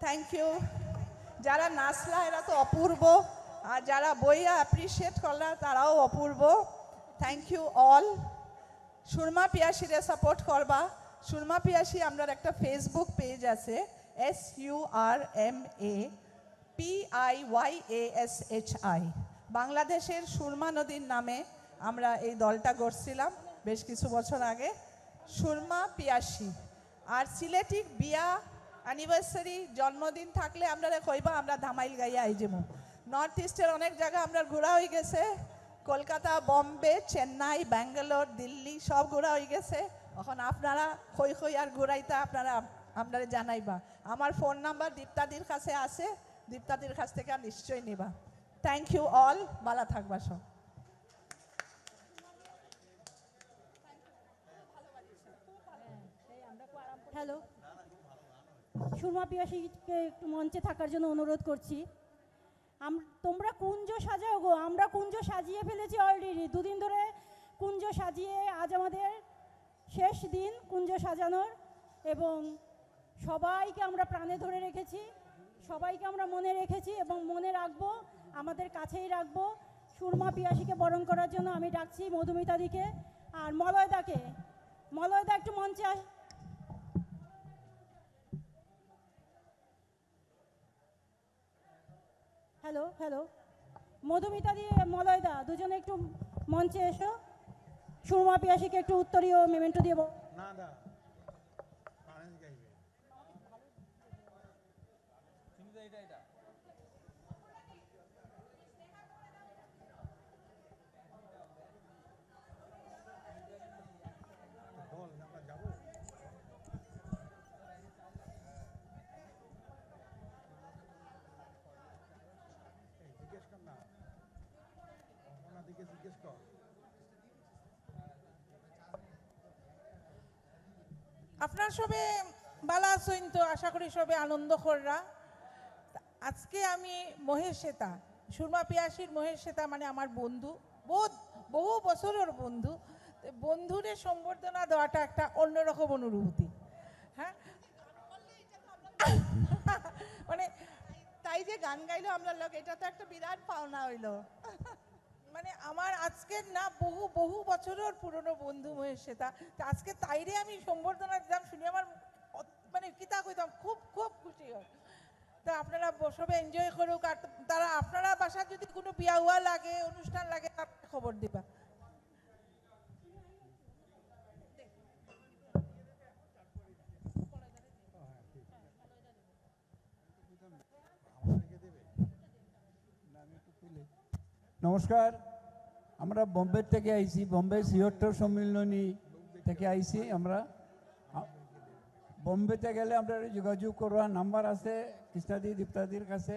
থ্যাংক ইউ যারা নাচলা এরা তো অপূর্ব আর যারা বইয়া অ্যাপ্রিসিয়েট করলা তারাও অপূর্ব থ্যাংক ইউ অল সুরমা পিয়াসিরে সাপোর্ট করবা সুরমা পিয়াসি আমরা একটা ফেসবুক পেজ আছে SURMAPIYASHI বাংলাদেশের সুরমা নদীর নামে আমরা এই দলটা গড়ছিলাম বেশ কিছু বছর আগে সুরমা পিয়াসি আর সিলেটিক বিয়া অ্যানিভার্সারি জন্মদিন থাকলে আমরা কইবা আমরা ধামাইল গাইয়া আইজেমু নর্থ ইস্টের অনেক জায়গা আমরা ঘোরা হয়ে গেছে কলকাতা বম্বে চেন্নাই ব্যাঙ্গালোর দিল্লি সব ঘোরা হয়ে গেছে এখন আপনারা কই কই আর ঘুরাইতা আপনারা আপনারা জানাইবা আমার ফোন নাম্বার দীপ্তাদির কাছে আছে দীপ্তাদির কাছ থেকে নিশ্চয়ই নিবা থ্যাংক ইউ অল ভালো থাকবা সব হ্যালো, সুরমা পিয়াসীকে একটু মঞ্চে থাকার জন্য অনুরোধ করছি। তোমরা কুঞ্জ সাজাও গো, আমরা কুঞ্জ সাজিয়ে ফেলেছি অলরেডি। দুদিন ধরে কুঞ্জ সাজিয়ে আজ আমাদের শেষ দিন কুঞ্জ সাজানোর, এবং সবাইকে আমরা প্রাণে ধরে রেখেছি, সবাইকে আমরা মনে রেখেছি এবং মনে রাখবো, আমাদের কাছেই রাখবো। সুরমা পিয়াসীকে বরণ করার জন্য আমি ডাকছি মধুমিতাদিকে আর মলয়দাকে। মলয়দা একটু মঞ্চে আস। হ্যালো হ্যালো, মধুমিতাদি মলয়দা দুজনে একটু মঞ্চে এসো। সুরমা পিয়াসীকে একটু উত্তরীয় মেমেন্টো দিয়ে না দা পারেন গাইবে বল আমরা যাব জিজ্ঞেস কর না ওনাদিকে জিজ্ঞেস কর আপনার সবে বালা আছেন তো, আশা করি সবে আনন্দ কররা। আজকে আমি মহেশ শ্বেতা, সুরমা পিয়াসীর মহেশ শ্বেতা মানে আমার বন্ধু, বহু বছরের বন্ধু। বন্ধুরে সম্বর্ধনা দেওয়াটা একটা অন্যরকম অনুভূতি। হ্যাঁ মানে তাই যে গান গাইলো আমরা লোক, এটা তো একটা বিরাট পাওনা হইলো। মানে আমার আজকের না বহু বছরের পুরনো বন্ধু মহেশ শ্বেতা, আজকে তাইরে আমি সম্বর্ধনা দিলাম শুনে আমার মানে কিতা কইতাম খুব খুব খুশি হয়। তা আপনারা সবে এনজয় করুক, আর তারা আপনারা বাসার যদি কোনো বিয়া হুয়া লাগে, অনুষ্ঠান লাগে, তার খবর দিবা। নমস্কার, আমরা বোম্বে থেকে আইছি, বোম্বে ৭৬ সম্মিলনী থেকে আইছি আমরা। বোম্বেতে গেলে আমরা যোগাযোগ করার নাম্বার আছে কৃষ্ণাদি দীপ্তাদির কাছে,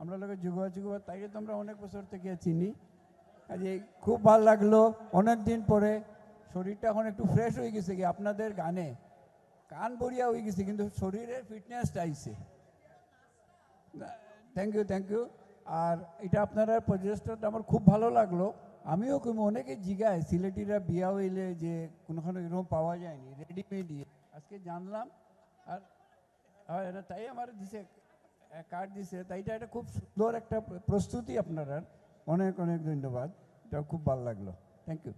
আমরা লোকের যোগাযোগ তাইলে তো আমরা অনেক বছর থেকে চিনি। কাজে খুব ভালো লাগলো, অনেক দিন পরে শরীরটা এখন একটু ফ্রেশ হয়ে গেছে কি আপনাদের গানে, কান বড়িয়া হয়ে গেছে কিন্তু শরীরের ফিটনেসটা আইছে। Thank you. আর এটা আপনারা প্রচেষ্টাটা আমার খুব ভালো লাগলো। আমিও অনেকে জিগায় সিলেটিরা বিয়া হইলে যে কোনোখানে এরকম পাওয়া যায়নি রেডিমেডই, আজকে জানলাম। আর তাই আমার দিছে কার্ড দিছে, তাইটা একটা খুব সুন্দর একটা প্রস্তুতি আপনারা, অনেক অনেক ধন্যবাদ, এটা খুব ভালো লাগলো। Thank you.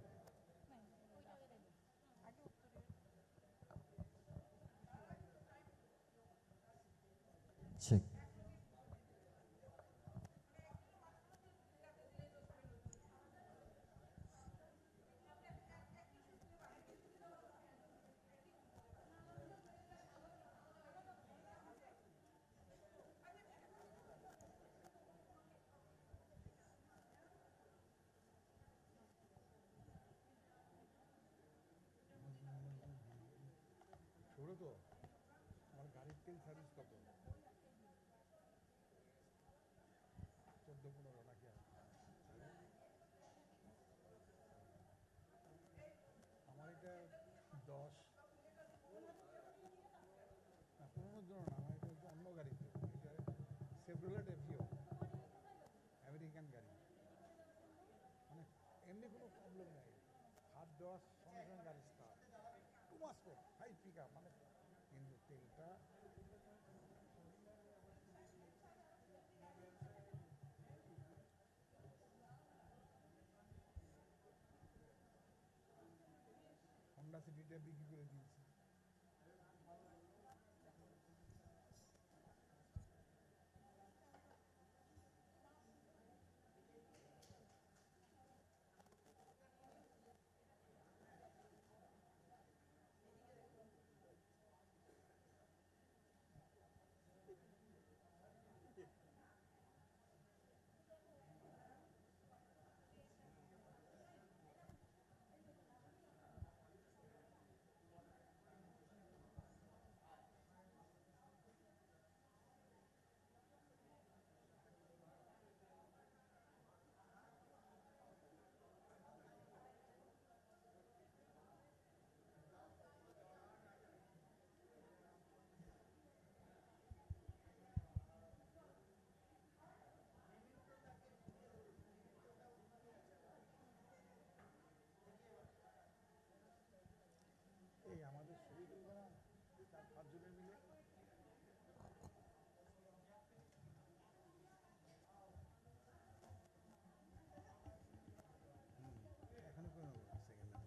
ঠিক ছোটো তো আমার গাড়ির তেল সার্ভিস কত? 14-15 নাকি? আমার এটা 10 না, 15 জন না, আমার এটা হচ্ছে অন্য গাড়িতে, এটা সেভরোলেট এভিও, আমেরিকান গাড়ি, মানে এমনি কোনো প্রবলেম নেই, হাত দেওয়ার সঙ্গে সঙ্গে গাড়ি স্টার্ট, 2 মাস পর হাই পিক আপ, মানে কিন্তু তেলটা হন্ডা সিটিটা বিক্রি করে দিয়েছি। এই আমাদের শরীর না 4-5 জনের মিলে এখনো কোনো সেকেন্ড না।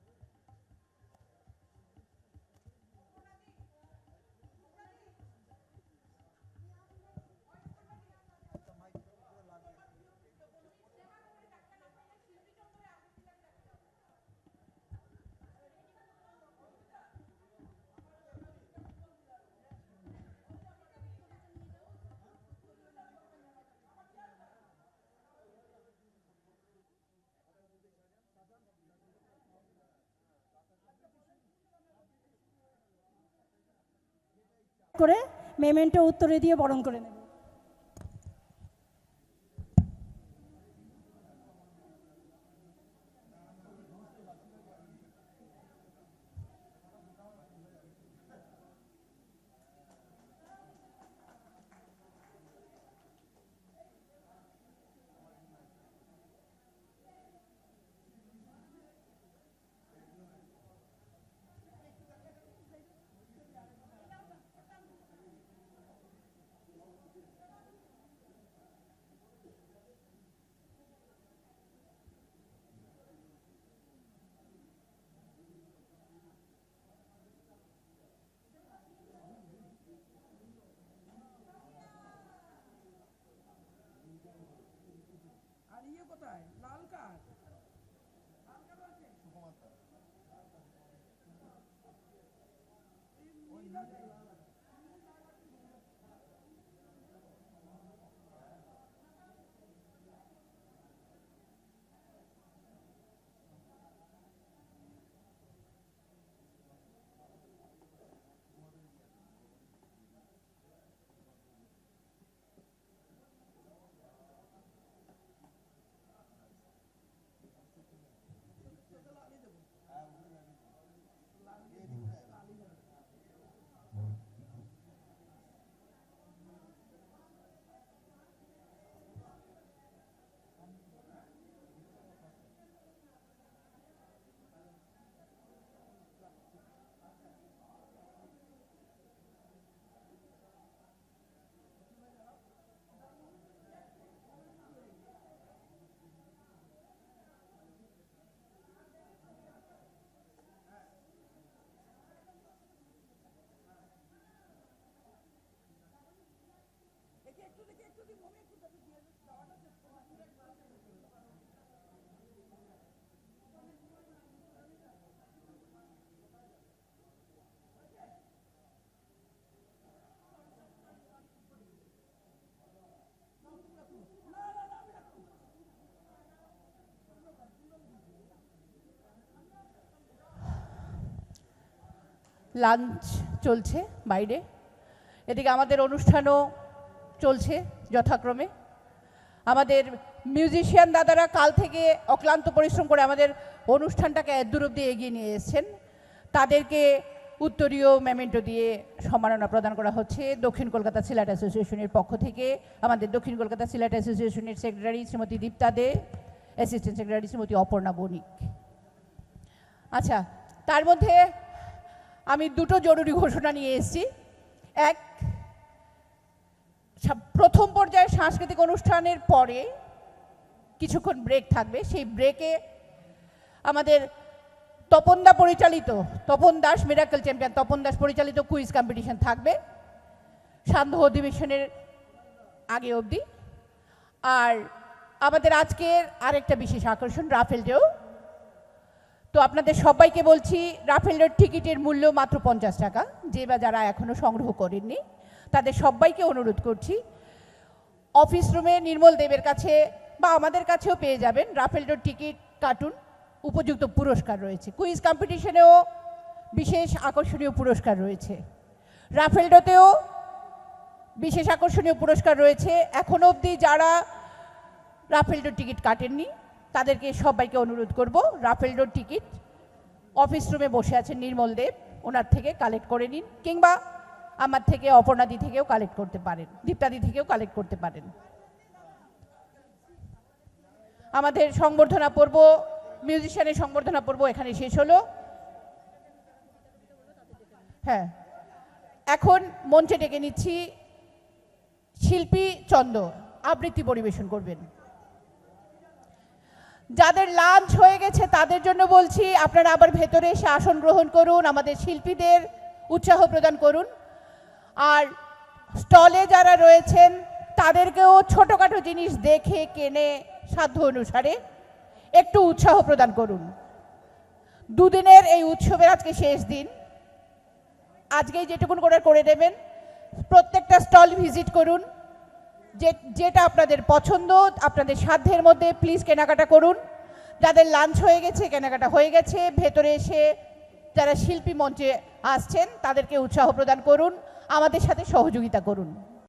করে মেমেন্টো উত্তরে দিয়ে বরণ করে নেব। আর ইয়ে কোথায় লাল কার্ড? লাঞ্চ চলছে বাইরে, এদিকে আমাদের অনুষ্ঠানও চলছে যথাক্রমে। আমাদের মিউজিশিয়ান দাদারা কাল থেকে অক্লান্ত পরিশ্রম করে আমাদের অনুষ্ঠানটাকে এত অবধি এগিয়ে নিয়ে এসেছেন, তাদেরকে উত্তরীয় মেমেন্টো দিয়ে সম্মাননা প্রদান করা হচ্ছে দক্ষিণ কলকাতা সিলেট অ্যাসোসিয়েশনের পক্ষ থেকে। আমাদের দক্ষিণ কলকাতা সিলেট অ্যাসোসিয়েশনের সেক্রেটারি শ্রীমতী দীপ্তা দে, অ্যাসিস্ট্যান্ট সেক্রেটারি শ্রীমতী অপর্ণা বণিক। আচ্ছা, তার মধ্যে আমি দুটো জরুরি ঘোষণা নিয়ে এসেছি। এক, প্রথম পর্যায়ে সাংস্কৃতিক অনুষ্ঠানের পরে কিছুক্ষণ ব্রেক থাকবে, সেই ব্রেকে আমাদের তপন দাস মিরাকল চ্যাম্পিয়ন তপন দাস পরিচালিত কুইজ কম্পিটিশন থাকবে সান্ধ্য অধিবেশনের আগে অবধি। আর আমাদের আজকের আরেকটা বিশেষ আকর্ষণ রাফেল ড্র। তো আপনাদের সবাইকে বলছি, রাফেল ড্রর টিকিটের মূল্য মাত্র 50 টাকা। যে বা যারা এখনও সংগ্রহ করেননি তাদের সবাইকে অনুরোধ করছি, অফিস রুমে নির্মল দেবের কাছে বা আমাদের কাছেও পেয়ে যাবেন রাফেল ড্রর টিকিট কার্টুন। উপযুক্ত পুরস্কার রয়েছে, কুইজ কম্পিটিশনেও বিশেষ আকর্ষণীয় পুরস্কার রয়েছে, রাফেল ড্রতেও বিশেষ আকর্ষণীয় পুরস্কার রয়েছে। এখনও অবধি যারা রাফেল ড্রর টিকিট কাটেননি তাদেরকে সবাইকে অনুরোধ করব, রাফেল ড্রর টিকিট অফিস রুমে বসে আছেন নির্মল দেব, ওনার থেকে কালেক্ট করে নিন, কিংবা আমার থেকে অপর্ণাদি থেকেও কালেক্ট করতে পারেন, দীপ্তাদি থেকেও কালেক্ট করতে পারেন। আমাদের সংবর্ধনা পর্ব, মিউজিশিয়ানের সংবর্ধনা পর্ব এখানে শেষ হলো। হ্যাঁ, এখন মঞ্চে ডেকে নিচ্ছি শিল্পী চন্দ, আবৃত্তি পরিবেশন করবেন। যাদের লাঞ্চ হয়ে গেছে তাদের জন্য বলছি, আপনারা আবার ভেতরে এসে আসন গ্রহণ করুন, আমাদের শিল্পীদের উৎসাহ প্রদান করুন। আর স্টলে যারা রয়েছেন তাদেরকেও ছোটোখাটো জিনিস দেখে কিনে সাধ্য অনুসারে একটু উৎসাহ প্রদান করুন। দুদিনের এই উৎসবের আজকে শেষ দিন, আজকেই যেটুকুন করে দেবেন। প্রত্যেকটা স্টল ভিজিট করুন, যেটা আপনাদের পছন্দ, আপনাদের সাধ্যের মধ্যে প্লিজ কেনাকাটা করুন। যাদের লাঞ্চ হয়ে গেছে, কেনাকাটা হয়ে গেছে, ভেতরে এসে যারা শিল্পী মঞ্চে আসছেন তাদেরকে উৎসাহ প্রদান করুন, আমাদের সাথে সহযোগিতা করুন।